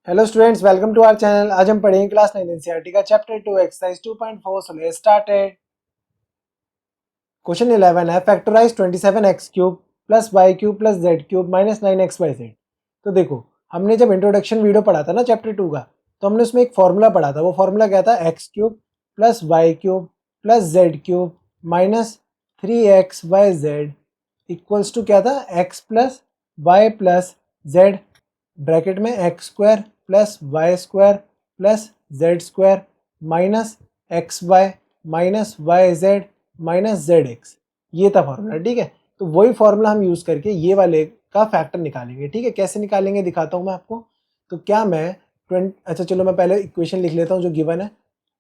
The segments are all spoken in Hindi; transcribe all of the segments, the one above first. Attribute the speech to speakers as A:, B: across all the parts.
A: Hello students, welcome to our channel. आज हम पढ़ेंगे क्लास 9 एनसीईआरटी का chapter 2 exercise 2.4। So let's started. Question 11 है factorise 27x cube plus y cube plus z cube minus 9x/z। तो देखो, हमने जब इंट्रोडक्शन वीडियो पढ़ा था ना चैप्टर 2 का, तो हमने उसमें एक फॉर्मूला पढ़ा था। वो फॉर्मूला क्या था? X cube plus y cube plus z cube minus 3x/z equals to क्या था? X plus y plus z bracket में x square plus y square plus z square minus x y minus y z minus z x. ये था फॉर्मूला, ठीक है। तो वही फॉर्मूला हम यूज़ करके ये वाले का फैक्टर निकालेंगे, ठीक है। कैसे निकालेंगे दिखाता हूँ मैं आपको। तो क्या मैं अच्छा चलो मैं पहले इक्वेशन लिख लेता हूँ जो गिवन है।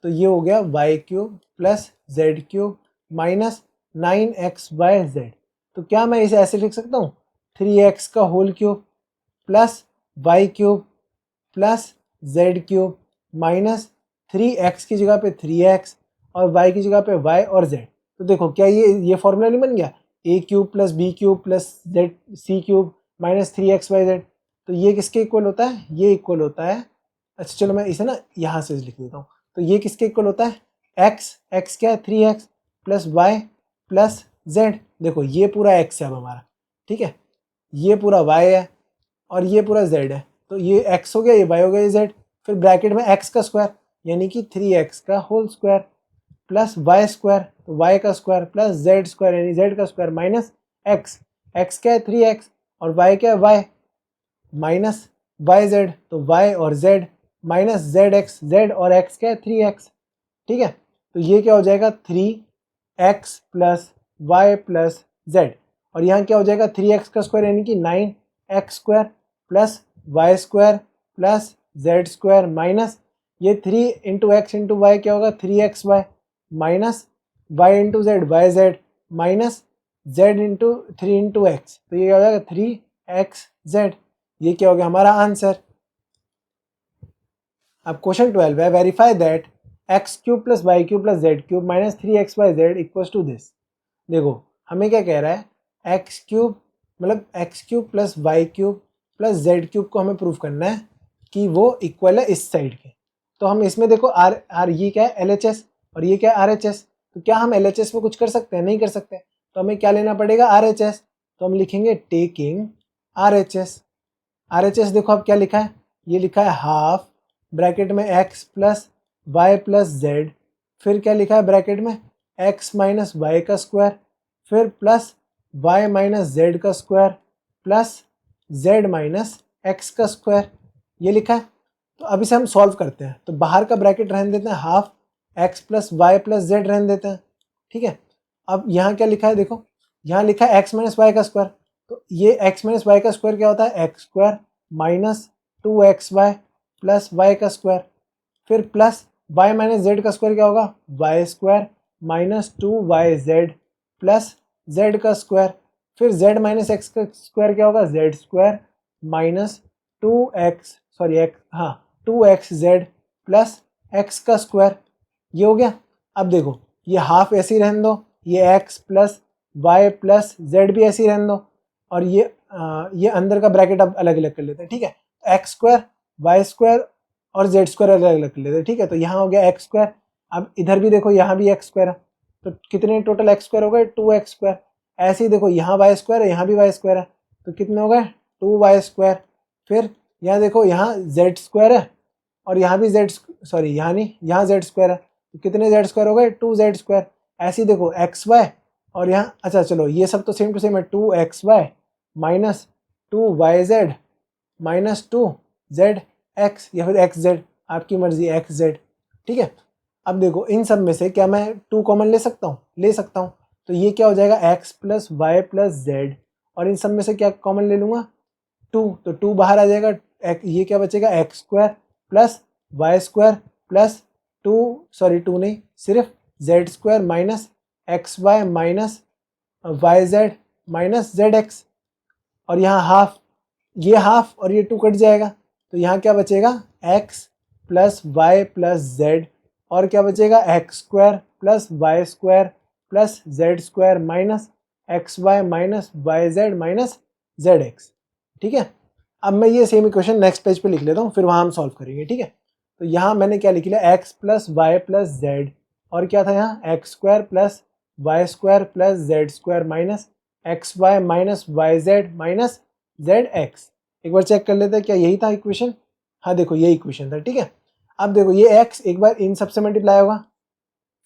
A: तो ये हो गया y cube plus z cube minus 9x/z। तो क्या मैं इसे ऐसे लिख सकता हूँ? 3x का whole cube plus y cube plus z cube minus 3x की जगह पे 3x और y की जगह पे y और z। तो देखो क्या ये फॉर्मूला नहीं बन गया? a cube plus b cube plus z c cube minus 3x/z। तो ये किसके इक्वल होता है? ये इक्वल होता है, अच्छा चलो मैं इसे ना यहाँ से लिख देता हूँ। तो ये किसके इक्वल होता है? x क्या है? 3x plus y plus Z. देखो ये पूरा x है अब हमारा, ठीक है। ये पूरा y है और ये पूरा z है। तो ये x हो गया, ये y हो गया, ये z। फिर ब्रैकेट में x का स्क्वायर यानी कि 3x का whole square plus y square, तो y का स्क्वायर प्लस z स्क्वायर यानी z का स्क्वायर माइनस x क्या है? 3x और y क्या है? y माइनस yz, तो y और z माइनस zx, z और x क्या है? 3x, ठीक है। तो ये क्या हो जाएगा? 3x plus y plus z. और यहाँ क्या हो जाएगा? 3x का स्क्वायर यानी कि 9x square plus y square plus z square minus ये 3 इंटू एक्स इंटू वाई क्या होगा? 3xy minus y into z y z minus z into 3 into x. तो ये क्या हो जाएगा? 3xz। ये क्या हो गया हमारा आंसर। अब क्वेश्चन 12 है verify that x cube plus y cube plus z cube minus 3x/z equals to this. देखो हमें क्या कह रहा है? एक्स क्यूब मतलब x cube plus y cube plus z cube को हमें प्रूव करना है कि वो इक्वल है इस साइड के। तो हम इसमें देखो आर आर ये क्या है? LHS और ये क्या है? RHS। तो क्या हम LHS में कुछ कर सकते हैं? नहीं कर सकते। तो हमें क्या लेना पड़ेगा? RHS। तो हम लिखेंगे टेकिंग RHS। RHS देखो अब क्या लिखा है? ये लिखा है हाफ ब्रैकेट में x plus y plus z, फिर क्या लिखा है ब्रैकेट में? x माइनस वाई का स्क्वायर, फिर प्लस y माइनस जेड का square plus z minus x का स्क्वायर। ये लिखा है। तो अब इसे हम सॉल्व करते हैं। तो बाहर का ब्रैकेट रहने देते हैं half, x plus y plus z रहने देते हैं, ठीक है। अब यहाँ क्या लिखा है? देखो यहाँ लिखा है x माइनस वाई का स्क्वायर। तो ये x माइनस वाई का स्क्वायर क्या होता है? X square minus 2xy plus y का स्क्वायर, फिर प्लस y माइनस जेड का स्क्वायर क्या होगा? Y square minus 2yz plus z का स्क्वायर, फिर z माइनस एक्स का स्क्वायर क्या होगा? z square minus 2x sorry x हाँ 2xz प्लस x का स्क्वायर। ये हो गया। अब देखो ये हाफ ऐसे ही रहने दो, ये x plus y plus z भी ऐसे ही रहने दो, और ये अंदर का ब्रैकेट अब अलग अलग कर लेते हैं, ठीक है। एक्स स्क्वायर वाई स्क्वायर और जेड स्क्वायर अलग अलग कर लेते हैं, ठीक है। तो यहाँ हो गया एक्स स्क्वायर। अब इधर भी देखो यहाँ भी एक्स स्क्वायर है, तो कितने टोटल एक्स स्क्वायर हो गए? 2x square. ऐसे ही देखो यहाँ वाई स्क्वायर है, यहाँ भी वाई स्क्वायर है, तो कितने हो गए? 2y square. फिर यहाँ देखो यहाँ जेड स्क्वायर है और यहाँ भी जेड सॉरी यहाँ नहीं, यहाँ जेड स्क्वायर है, तो कितने जेड स्क्वायर हो गए? 2z square. ऐसे ही देखो एक्स वाई और यहाँ अच्छा चलो ये सब तो सेम टू सेम है, 2xy minus 2yz minus 2zx या फिर xz, आपकी मर्जी xz, ठीक है। अब देखो इन सब में से क्या मैं 2 कॉमन ले सकता हूँ? ले सकता हूँ। तो ये क्या हो जाएगा? x plus y plus z, और इन सब में से क्या कॉमन ले लूँगा? 2, तो 2 बाहर आ जाएगा। ये क्या बचेगा? X square plus y square plus 2 sorry 2 नहीं सिर्फ z square minus x y minus y z minus z x, और यहाँ हाफ, ये हाफ और ये 2 कट जाएगा, तो यहाँ क्या बचेगा? x plus y plus z, और क्या बचेगा? X square plus y square plus z square minus x y minus y z minus z x, ठीक है। अब मैं ये सेम इक्वेशन नेक्स्ट पेज पे लिख लेता हूँ, फिर वहाँ हम सॉल्व करेंगे, ठीक है। तो यहाँ मैंने क्या लिख लिया, x plus y plus z, और क्या था यहाँ x square plus y square plus z square minus x y minus y z minus z x. एक बार चेक कर लेते हैं क्या यही था इक्वेशन। हाँ देखो ये इक्वेशन था, ठीक है। अब देखो ये एक्स एक बार इन सबसे मल्टीप्लाई होगा,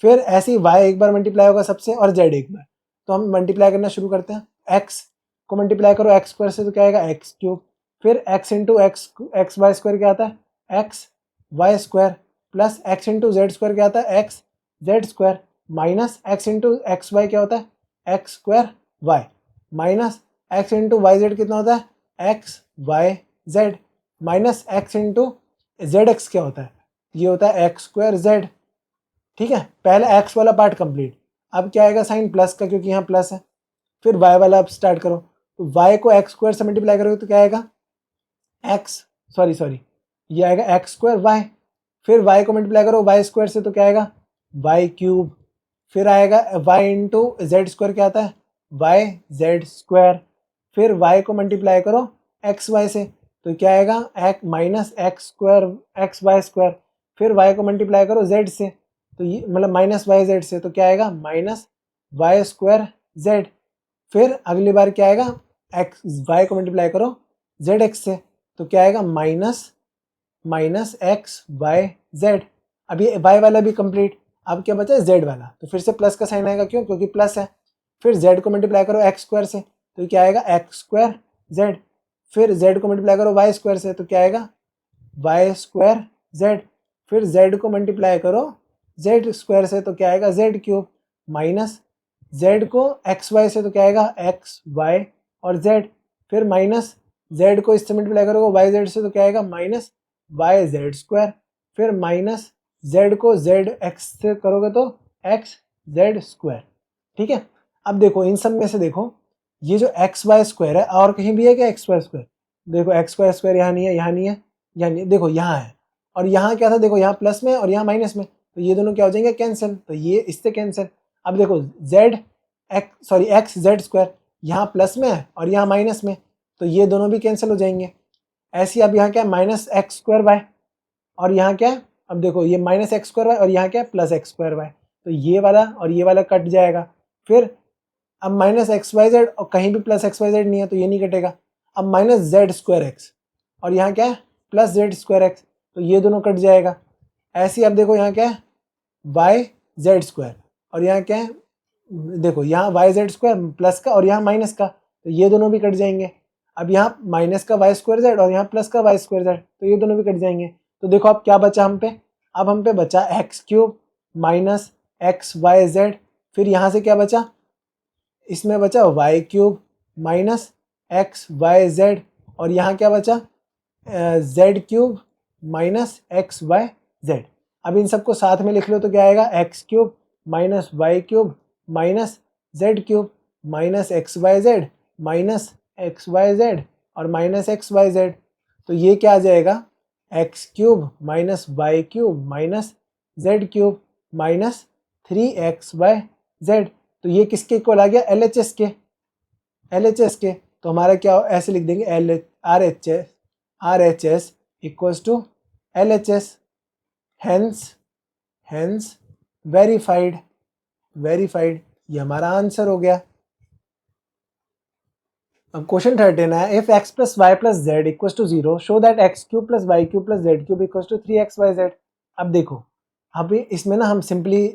A: फिर ऐसे ही वाई एक बार मल्टीप्लाई होगा सबसे, और जेड एक बार। तो हम मल्टीप्लाई करना शुरू करते हैं। एक्स को मल्टीप्लाई करो एक्स स्क्वायर से तो क्या आएगा एक्स क्यूब, फिर x into x y square क्या आता है x y square, plus x into z square क्या आता है x z square, minus x into x y क्या होता है x square y, minus x into y z कितना होता है x y z, minus x into z x क्या होता है, ये होता है एक्स स्क्वायर जेड, ठीक है। पहले एक्स वाला पार्ट कंप्लीट। अब क्या आएगा साइन प्लस का, क्योंकि यहाँ प्लस है। फिर वाई वाला अब स्टार्ट करो, तो वाई को एक्स स्क्वायर से मल्टीप्लाई करोगे तो क्या आएगा एक्स सॉरी ये आएगा एक्स स्क्वायर वाई, फिर वाई को मल्टीप्लाई करो वाई स्क्वायर से तो क्या आएगा वाई क्यूब, फिर आएगा वाई इंटू जेड स्क्वायर क्या आता है वाई जेड स्क्वायर, फिर वाई को मल्टीप्लाई करो एक्स वाई से तो क्या आएगा x minus x square x y square, फिर वाई को मल्टीप्लाई करो जेड से तो ये मतलब माइनस वाई जेड से तो क्या आएगा माइनस वाई स्क्वायर जेड, फिर अगली बार क्या आएगा एक्स वाई को मल्टीप्लाई करो जेड एक्स से तो क्या आएगा माइनस एक्स वाई जेड। अब ये वाई वाला भी कंप्लीट। अब क्या बचा है जेड वाला, तो फिर से प्लस का साइन आएगा, क्यों क्योंकि प्लस है। फिर जेड को मल्टीप्लाई करो एक्स स्क्वायर से तो क्या आएगा एक्स स्क्वायर जेड, फिर जेड को मल्टीप्लाई करो वाई स्क्वायर से तो क्या आएगा वाई स्क्वायर जेड, फिर जेड को मल्टीप्लाई करो जेड स्क्वायर से तो क्या आएगा जेड क्यूब, माइनस जेड को एक्स वाई से तो क्या आएगा एक्स वाई और जेड, फिर माइनस जेड को इससे मल्टीप्लाई करोगे वाई जेड से तो क्या आएगा माइनस वाई जेड स्क्वायर, फिर माइनस जेड को जेड एक्स से करोगे तो एक्स जेड स्क्वायर, ठीक है। अब देखो इन सब में से देखो ये जो एक्स वाई स्क्वायर है और कहीं भी है क्या एक्स वाई स्क्वायर, देखो एक्स वाई स्क्वायर यहाँ नहीं है, यहाँ नहीं है, यहाँ नहीं है, देखो यहाँ है, और यहाँ क्या था देखो यहाँ प्लस में और यहाँ माइनस में, तो ये दोनों क्या हो जाएंगे कैंसिल, तो ये इससे कैंसिल। अब देखो एक्स जेड स्क्वायर यहाँ प्लस में है और यहाँ माइनस में, तो ये दोनों भी कैंसिल हो जाएंगे। ऐसे अब यहाँ क्या है माइनस एक्स स्क्वायर वाई, और यहाँ क्या है अब देखो ये माइनस एक्स स्क्वायर वाई और यहाँ क्या है प्लस एक्स स्क्वायर वाई, तो ये वाला और ये वाला कट जाएगा। फिर अब माइनस एक्स वाई जेड और कहीं भी प्लस एक्स वाई जेड नहीं है तो ये नहीं कटेगा। अब माइनस जेड स्क्वायर एक्स और यहाँ क्या है प्लस जेड स्क्वायर एक्स, तो ये दोनों कट जाएगा। ऐसे अब देखो यहाँ क्या है वाई जेड स्क्वायर और यहाँ क्या है देखो यहाँ वाई जेड स्क्वायर प्लस का और यहाँ माइनस का, तो ये दोनों भी कट जाएंगे। अब यहाँ माइनस का वाई स्क्वायर जेड और यहाँ प्लस का वाई स्क्वायर जेड, तो ये दोनों भी कट जाएंगे। तो देखो अब क्या बचा हम पे, अब हम पे बचा x cube minus x y z, फिर यहाँ से क्या बचा इसमें बचा y cube minus x y z, और यहाँ क्या बचा z cube minus x y z. अब इन सबको साथ में लिख लो तो क्या आएगा x cube minus y cube minus z cube minus x y z minus x y z और माइनस एक्स वाई जेड, तो ये क्या आ जाएगा x cube minus y cube minus z cube minus 3x y z. तो ये किसके इक्वल आ गया LHS के, LHS के। तो हमारा क्या ऐसे लिख देंगे RHS equals to LHS, hence verified, ये हमारा आंसर हो गया। अब क्वेश्चन 13 है if x plus y plus z equals to 0 show that x cube plus y cube plus z cube equals to 3x y z. अब देखो अभी इसमें ना हम सिंपली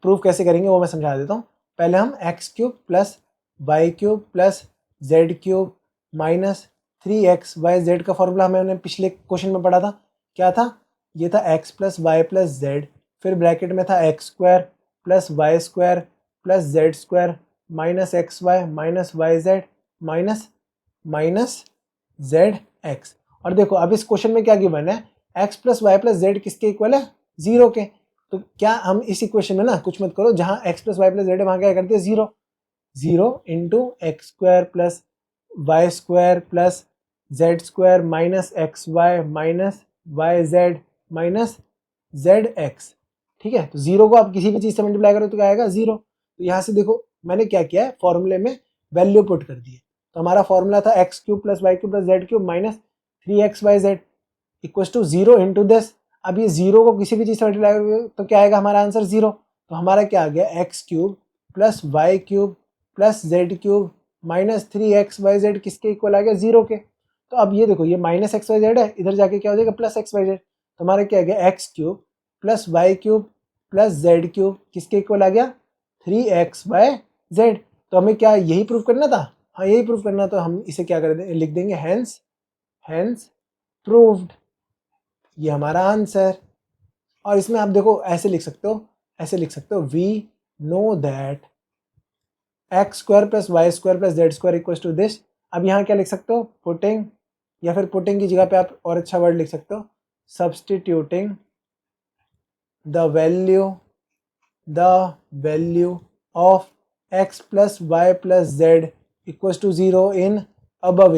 A: प्रूफ कैसे करेंगे वो मैं समझा देता हूँ। पहले हम x cube plus y cube plus z cube minus 3x y z का फॉर्मूला हमने पिछले क्वेश्चन में पढ़ा था, क्या था ये था x plus y plus z, फिर ब्रैकेट में था x square plus y square plus z square minus x y minus y z minus z x. और देखो अब इस क्वेश्चन में क्या गिवन है x plus y plus z किसके इक्वल है 0 के, तो क्या हम इस इक्वेशन में ना कुछ मत करो, जहाँ x plus y plus z है वहाँ क्या करते हैं 0 into x square plus y square plus z square minus x y minus y z minus z x, ठीक है। तो 0 को आप किसी भी चीज़ से मल्टीप्लाई करो तो क्या आएगा 0। तो यहाँ से देखो मैंने क्या किया है फॉर्मूले में वैल्यू पुट कर दी है, तो हमारा फॉर्मूला था x cube plus y cube plus z cube minus 3xyz equals to 0 into this. अब ये 0 को किसी भी चीज़ से मल्टीप्लाई करोगे तो क्या आएगा हमारा आंसर 0। तो हमारा क्या आ गया x cube plus y cube plus z cube minus 3xyz किसके इक्वल आ गया 0 के। तो अब ये देखो ये माइनस xyz है, इधर जाके क्या हो जाएगा प्लस xyz। तो हमारा क्या आ गया x cube plus y cube plus z cube किसके इक्वल आ गया 3xyz। तो हमें क्या यही प्रूव करना था, हाँ यही प्रूव करना। तो हम इसे क्या कर दें, लिख देंगे हैंस प्रूव्ड, ये हमारा आंसर। और इसमें आप देखो ऐसे लिख सकते हो, ऐसे लिख सकते हो we know that x square plus y square plus z square equal to this. अब यहाँ क्या लिख सकते हो पुटिंग, या फिर पुटिंग की जगह पे आप और अच्छा वर्ड लिख सकते हो substituting the value of x plus y plus z equal to 0 in above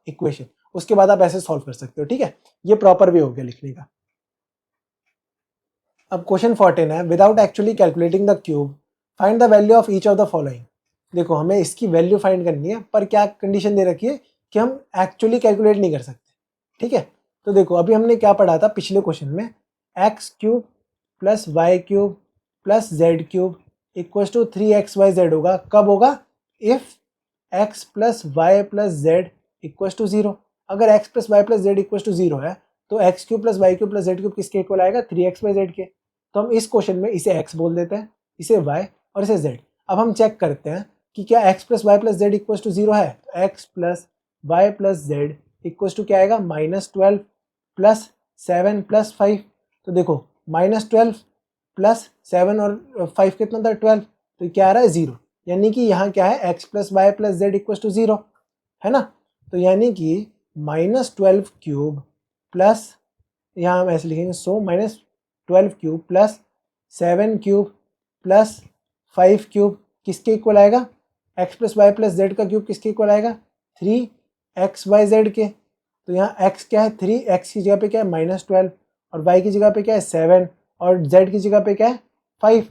A: equation. उसके बाद आप ऐसे सॉल्व कर सकते हो, ठीक है। ये प्रॉपर वे हो गया लिखने का। अब क्वेश्चन 14 है, without actually calculating the cube find the value of each of the following. देखो हमें इसकी वैल्यू फाइंड करनी है, पर क्या कंडीशन दे रखी है कि हम एक्चुअली कैलकुलेट नहीं कर सकते, ठीक है। तो देखो अभी हमने क्या पढ़ा था पिछले क्वेश्चन में, x cube plus y cube plus z cube equal to 3xyz होगा। कब होगा, if x plus y plus z equal to 0। अगर x plus y plus z equal to 0 है तो x cube plus y cube plus z cube किसके इक्वल आएगा 3xyz के। तो हम इस क्वेश्चन में इसे x बोल देते हैं, इसे y और इसे z। अब हम चेक करते हैं कि क्या x plus y plus z equal to 0 है। तो x plus y plus z equal to क्या आएगा -12 प्लस 7 प्लस 5। तो देखो -12 प्लस 7 और 5 कितना था 12, तो क्या आ रहा है 0। यानी कि यहाँ क्या है x plus y plus z equal to 0 है ना। तो यानी कि -12 क्यूब प्लस, यहाँ हम ऐसे लिखेंगे so -12 cube plus 7 cube plus 5 cube किसके इक्वल आएगा, x plus y plus z का क्यूब किसके इक्वल आएगा 3xyz के। तो यहाँ x क्या है 3, x की जगह पे क्या है -12 और y की जगह पे क्या है 7 और z की जगह पे क्या है 5।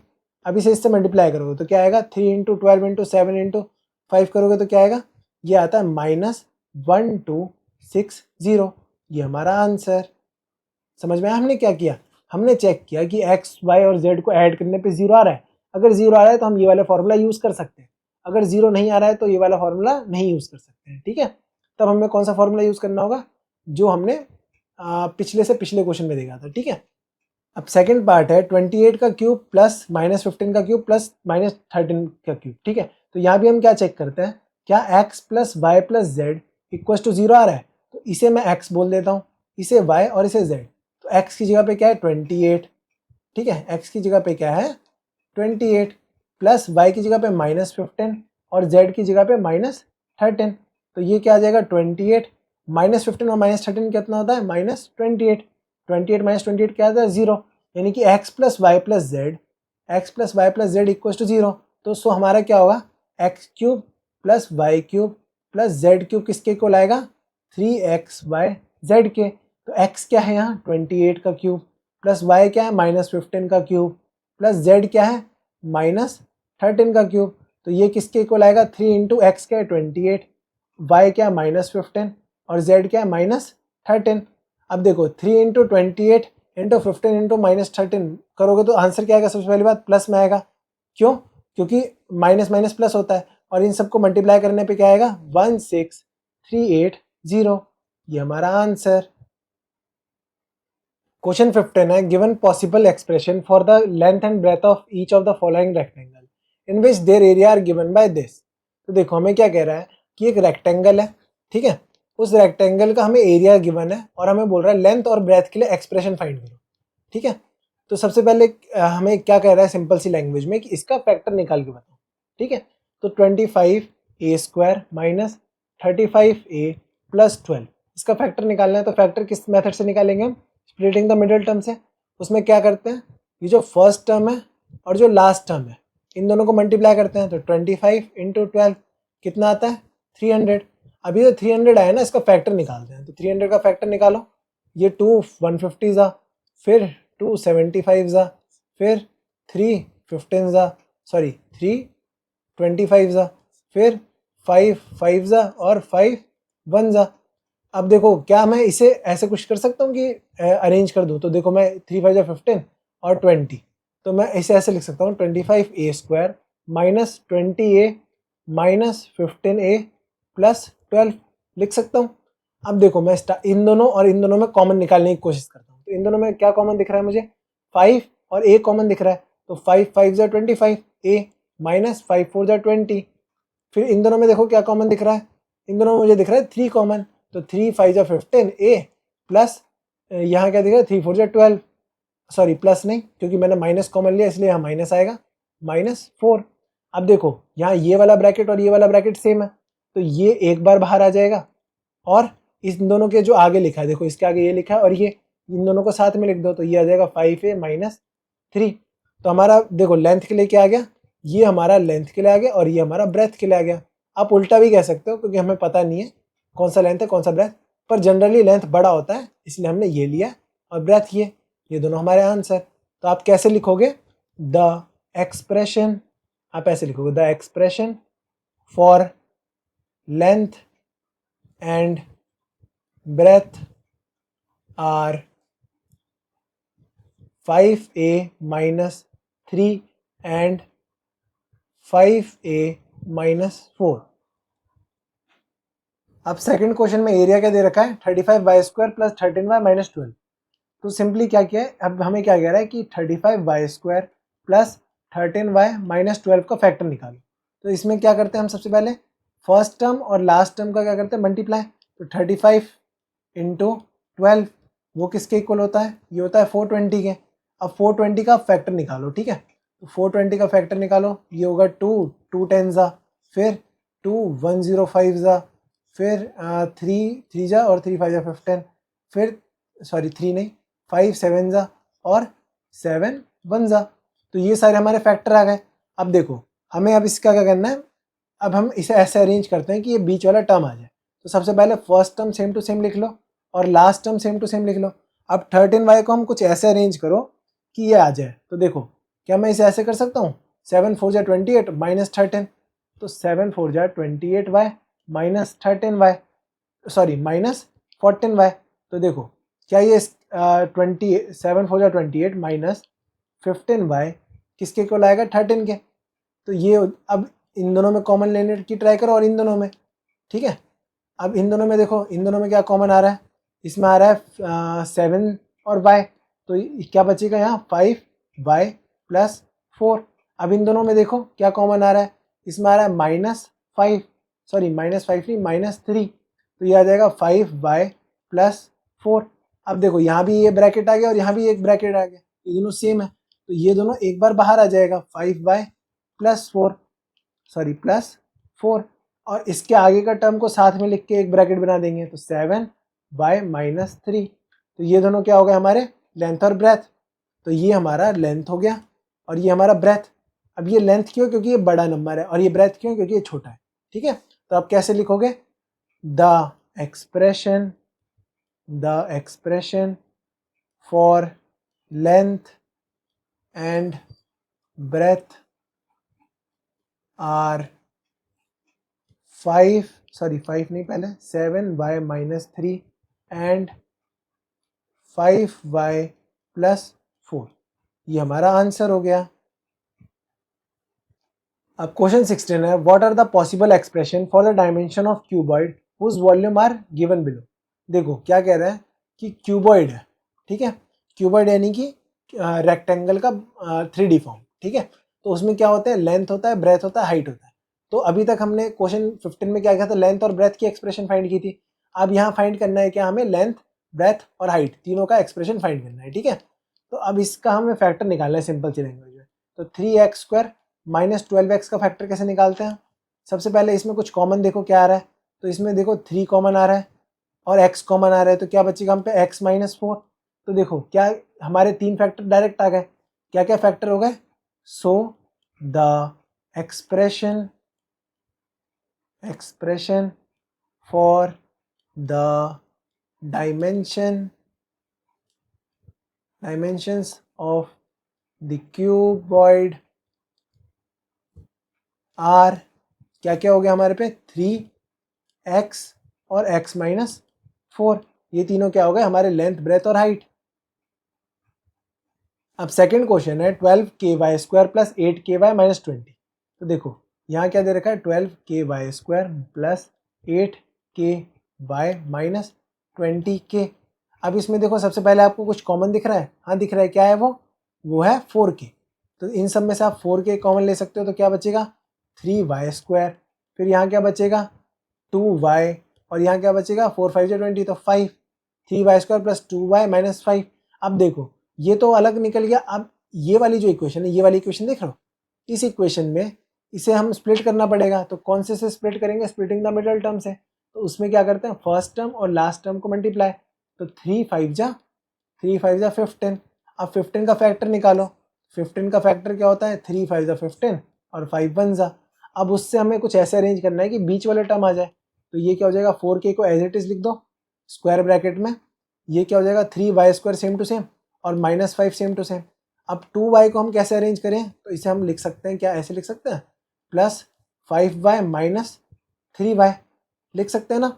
A: अब इसे इससे मल्टीप्लाई करोगे तो क्या आएगा 3 इंटू 12 इंटू 7 इंटू 5 करोगे तो क्या आएगा, ये आता है -1260। ये हमारा आंसर। समझ में आया हमने क्या किया, हमने चेक किया कि x, y और z को ऐड करने पे 0 आ रहा है। अगर 0 आ रहा है तो हम ये वाला फॉर्मूला यूज़ कर सकते हैं, अगर 0 नहीं आ रहा है तो ये वाला फॉर्मूला नहीं यूज़ कर सकते हैं, ठीक है। तब हमें कौन सा फॉर्मूला यूज़ करना होगा, जो हमने पिछले से पिछले क्वेश्चन में देखा था, ठीक है। अब सेकंड पार्ट है 28 का क्यूब प्लस -15 का क्यूब प्लस -13 का क्यूब, ठीक है। तो यहाँ भी हम क्या चेक करते हैं, क्या x plus y plus z equal to 0 आ रहा है। तो इसे मैं x बोल देता हूँ, इसे y और इसे z। तो x की जगह पे क्या है 28, ठीक है, x की जगह पे क्या है 28 प्लस y की जगह पे -15 और z की जगह पे -13। तो ये क्या आ जाएगा 28 -15 और -13 कितना होता है -28। 28 -28 क्या आता है 0। यानी कि x plus y plus z equal to 0। तो सो हमारा क्या होगा x cube plus y cube plus z cube किसके इक्वल आएगा 3xyz के। तो x क्या है यहाँ 28 का क्यूब प्लस y क्या है -15 का क्यूब प्लस z क्या है -13 का क्यूब। तो ये किसके इक्वल आएगा 3 इंटू एक्स क्या है 28, y क्या है -15 और z क्या है -13। अब देखो 3 इंटू 28 इंटू 15 इंटू -13 करोगे तो आंसर क्या आएगा, सबसे पहली बात प्लस में आएगा। क्यों, क्योंकि माइनस माइनस प्लस होता है और इन सबको मल्टीप्लाई करने पे क्या आएगा 16380। ये हमारा आंसर। क्वेश्चन 15 है, given possible expression for the length and breadth of each of the following rectangle in which their area are given by this. तो देखो हमें क्या कह रहा है कि एक रेक्टेंगल है, ठीक है, उस रेक्टेंगल का हमें एरिया गिवन है और हमें बोल रहा है लेंथ और ब्रेथ के लिए एक्सप्रेशन फाइंड करो, ठीक है। तो सबसे पहले हमें क्या कह रहा है सिंपल सी लैंग्वेज में कि इसका फैक्टर निकाल के बताओ, ठीक है। तो 25a² माइनस 35a प्लस 12 इसका फैक्टर निकालना है। तो फैक्टर किस मेथड से निकालेंगे हम, स्प्लिटिंग द मिडिल टर्म से। उसमें क्या करते हैं, ये जो फर्स्ट टर्म है और जो लास्ट टर्म है इन दोनों को मल्टीप्लाई करते हैं। तो 25 इंटू 12 कितना आता है 300। अभी तो 300 आया ना, इसका फैक्टर निकालते हैं। तो 300 का फैक्टर निकालो, ये 2 150 जा, फिर 2 75 जा, फिर 3 15 जा, सॉरी 3 25 जा, फिर 5 5 जा और 5 1 जा। अब देखो क्या मैं इसे ऐसे कुछ कर सकता हूँ कि अरेंज कर दूँ, तो देखो मैं 3 5 15 और 20, तो मैं इसे ऐसे लिख सकता हूँ 25a² minus 20a minus 15a plus 12 लिख सकता हूँ। अब देखो मैं इन दोनों और इन दोनों में कॉमन निकालने की कोशिश करता हूँ, तो इन दोनों में क्या कॉमन दिख रहा है मुझे, 5 और a कॉमन दिख रहा है, तो 5 5 जा 25 a माइनस 5 4 जा 20। फिर इन दोनों में देखो क्या कॉमन दिख रहा है, इन दोनों में मुझे दिख रहा है 3 कॉमन, तो 3 5 जा 15 a प्लस यहाँ क्या दिख रहा है 3 4 जा 12, सॉरी प्लस नहीं क्योंकि मैंने माइनस कॉमन लिया इसलिए यहाँ माइनस आएगा, -4। अब देखो यहाँ ये वाला ब्रैकेट और ये वाला ब्रैकेट सेम है, तो ये एक बार बाहर आ जाएगा, और इन दोनों के जो आगे लिखा है, देखो इसके आगे ये लिखा है और ये इन दोनों को साथ में लिख दो, तो ये आ जाएगा 5a माइनस 3। तो हमारा देखो लेंथ के लिए क्या आ गया, ये हमारा लेंथ के लिए आ गया और ये हमारा ब्रेथ के लिए आ गया। आप उल्टा भी कह सकते हो क्योंकि हमें पता नहीं है कौन सा लेंथ है कौन सा ब्रेथ, पर जनरली लेंथ बड़ा होता है इसलिए हमने ये लिया और ब्रेथ ये दोनों हमारे आंसर। तो आप कैसे लिखोगे, द एक्सप्रेशन, आप ऐसे लिखोगे the expression for length and breadth are 5a minus 3 and 5a minus 4। अब सेकंड क्वेश्चन में एरिया क्या दे रखा है 35y² प्लस 13y माइनस 12। तो सिंपली क्या किया है, अब हमें क्या कह रहा है कि 35y² प्लस 13y माइनस 12 का फैक्टर निकालो। तो इसमें क्या करते हैं हम, सबसे पहले फर्स्ट टर्म और लास्ट टर्म का क्या करते हैं मल्टीप्लाई, तो 35 इंटू 12 वो किसके इक्वल होता है, ये होता है 420 के। अब 420 का फैक्टर निकालो, ठीक है, तो 420 का फैक्टर निकालो, ये होगा 2 10 जा, फिर 2 105 जा, फिर 3 3 जा और 3 5 जा 15, फिर सॉरी 3 नहीं 5 7 जा और 7 1 जा। तो ये सारे हमारे फैक्टर आ गए। अब देखो हमें अब इसका क्या करना है, अब हम इसे ऐसे अरेंज करते हैं कि ये बीच वाला टर्म आ जाए। तो सबसे पहले first term same to same लिख लो और last term same to same लिख लो। अब 13y को हम कुछ ऐसे अरेंज करो कि ये आ जाए। तो देखो क्या मैं इसे ऐसे कर सकता हूँ, 7 4 जा 28 माइनस 13, तो 7 4 जा 28y minus 13y, sorry minus 14y। तो देखो क्या ये 7 4 जा 28 माइनस 15y किसके इक्वल आएगा 13 के। तो ये अब इन दोनों में कॉमन लेने की ट्राई करो और इन दोनों में, ठीक है। अब इन दोनों में देखो, इन दोनों में क्या कॉमन आ रहा है, इसमें आ रहा है 7 और y, तो क्या बचेगा यहाँ 5y प्लस 4। अब इन दोनों में देखो क्या कॉमन आ रहा है, इसमें आ रहा है -5, सॉरी -5 नहीं -3, तो ये आ जाएगा 5y प्लस 4। अब देखो यहाँ भी ये ब्रैकेट आ गया और यहाँ भी एक ब्रैकेट आ गया, ये दोनों सेम है, तो ये दोनों एक बार बाहर आ जाएगा 5y प्लस 4, सॉरी प्लस 4, और इसके आगे का टर्म को साथ में लिख के एक ब्रैकेट बना देंगे, तो 7y माइनस 3। तो ये दोनों क्या हो गए हमारे लेंथ और ब्रेथ, तो ये हमारा लेंथ हो गया और ये हमारा ब्रेथ। अब ये लेंथ क्यों, क्योंकि ये बड़ा नंबर है, और ये ब्रेथ क्यों, क्योंकि ये छोटा है, ठीक है। तो आप कैसे लिखोगे, the expression for length and breadth are 5 नहीं पहले 7y minus 3 and 5y plus 4, ये हमारा आंसर हो गया। अब क्वेश्चन 16 है, what are the possible expression for the dimension of cuboid whose volume are given below. देखो क्या कह रहा है कि क्यूबॉइड है, ठीक है, क्यूबॉइड यानी कि रेक्टेंगल का 3D फॉर्म, ठीक है। तो उसमें क्या होता है, लेंथ होता है, ब्रेथ होता है, हाइट होता है। तो अभी तक हमने क्वेश्चन 15 में क्या किया था, लेंथ और ब्रेथ की एक्सप्रेशन फाइंड की थी। अब यहाँ फाइंड करना है क्या, हमें लेंथ ब्रेथ और हाइट तीनों का एक्सप्रेशन फाइंड करना है, ठीक है। तो अब इसका हमें फैक्टर निकालना है सिंपल सी लैंग्वेज में। तो 3x² माइनस 12x का फैक्टर कैसे निकालते हैं, सबसे पहले इसमें कुछ कॉमन देखो क्या आ रहा है, तो इसमें देखो 3 कॉमन आ रहा है और x कॉमन आ रहा है, तो क्या बचेगा हम पे x माइनस 4। तो देखो क्या हमारे 3 फैक्टर डायरेक्ट आ गए, क्या क्या फैक्टर हो गए, so the expression for the dimensions of the cuboid are क्या क्या हो गया हमारे पे 3x और x माइनस 4। ये तीनों क्या हो गए हमारे लेंथ, ब्रेथ और हाइट। अब सेकंड क्वेश्चन है 12ky² प्लस 8ky माइनस 20। तो देखो यहाँ क्या दे रखा है 12ky² plus 8ky minus 20k। अब इसमें देखो सबसे पहले आपको कुछ कॉमन दिख रहा है, हाँ दिख रहा है, क्या है वो है 4k। तो इन सब में से आप 4k कॉमन ले सकते हो, तो क्या बचेगा 3y²। फिर यहाँ क्या बचेगा 2y, और यहाँ क्या बचेगा 4 5 20, तो 5। 3y² plus 2y minus 5। अब देखो ये तो अलग निकल गया। अब ये वाली जो इक्वेशन है, ये वाली इक्वेशन देख रहे हो, इस इक्वेशन में इसे हम स्प्लिट करना पड़ेगा। तो कौन से स्प्लिट करेंगे, स्प्लिटिंग द मिडल टर्म से। तो उसमें क्या करते हैं फर्स्ट टर्म और लास्ट टर्म को मल्टीप्लाई। तो 3 5 जा 15। अब 15 का फैक्टर निकालो। 15 का फैक्टर क्या होता है 3 5 जा 15 और 5 1 जा। अब उससे हमें कुछ ऐसे अरेंज करना है कि बीच वाले टर्म आ जाए। तो ये क्या हो जाएगा 4k को एज इट इज लिख दो स्क्वायर ब्रैकेट में। ये क्या हो जाएगा 3y² सेम टू सेम और माइनस 5 सेम टू सेम। अब 2y को हम कैसे अरेंज करें, तो इसे हम लिख सकते हैं, क्या ऐसे लिख सकते हैं प्लस 5y माइनस 3y लिख सकते हैं ना।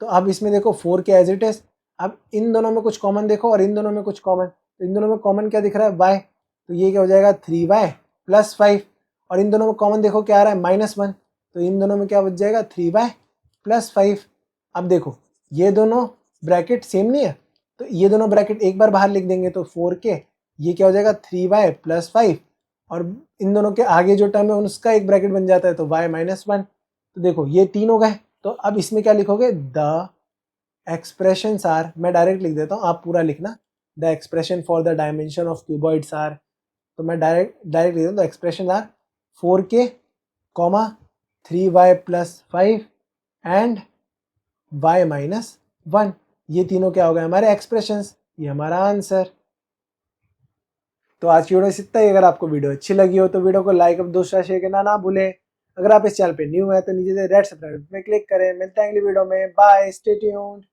A: तो अब इसमें देखो 4k एज इट इज। अब इन दोनों में कुछ कॉमन देखो और इन दोनों में कुछ कॉमन, तो इन दोनों में कॉमन क्या दिख रहा है y। तो ये क्या हो जाएगा 3y प्लस 5, और इन दोनों में कॉमन देखो क्या आ रहा है -1। तो इन दोनों में क्या बच जाएगा 3y प्लस 5। अब देखो ये दोनों ब्रैकेट सेम नहीं है, तो ये दोनों ब्रैकेट एक बार बाहर लिख देंगे तो 4k, ये क्या हो जाएगा 3y प्लस 5, और इन दोनों के आगे जो टर्म है उसका एक ब्रैकेट बन जाता है तो y -1। तो देखो ये 3 हो गए। तो अब इसमें क्या लिखोगे द एक्सप्रेशंस आर, मैं डायरेक्ट लिख देता हूँ, आप पूरा लिखना। The expression for the dimension of cuboids are, तो मैं डायरेक्ट लिख देता हूँ the expression are 4k, 3y plus 5 and y -1। ये तीनों क्या हो गए हमारे एक्सप्रेशंस, ये हमारा आंसर। तो आज की वीडियो इतना ही। अगर आपको वीडियो अच्छी लगी हो तो वीडियो को लाइक और दोस्तों शेयर करना ना भूलें। अगर आप इस चैनल पे न्यू है तो नीचे से रेड सब्सक्राइब में क्लिक करें। मिलते हैं अगली वीडियो में, बाय, स्टे ट्यून्ड।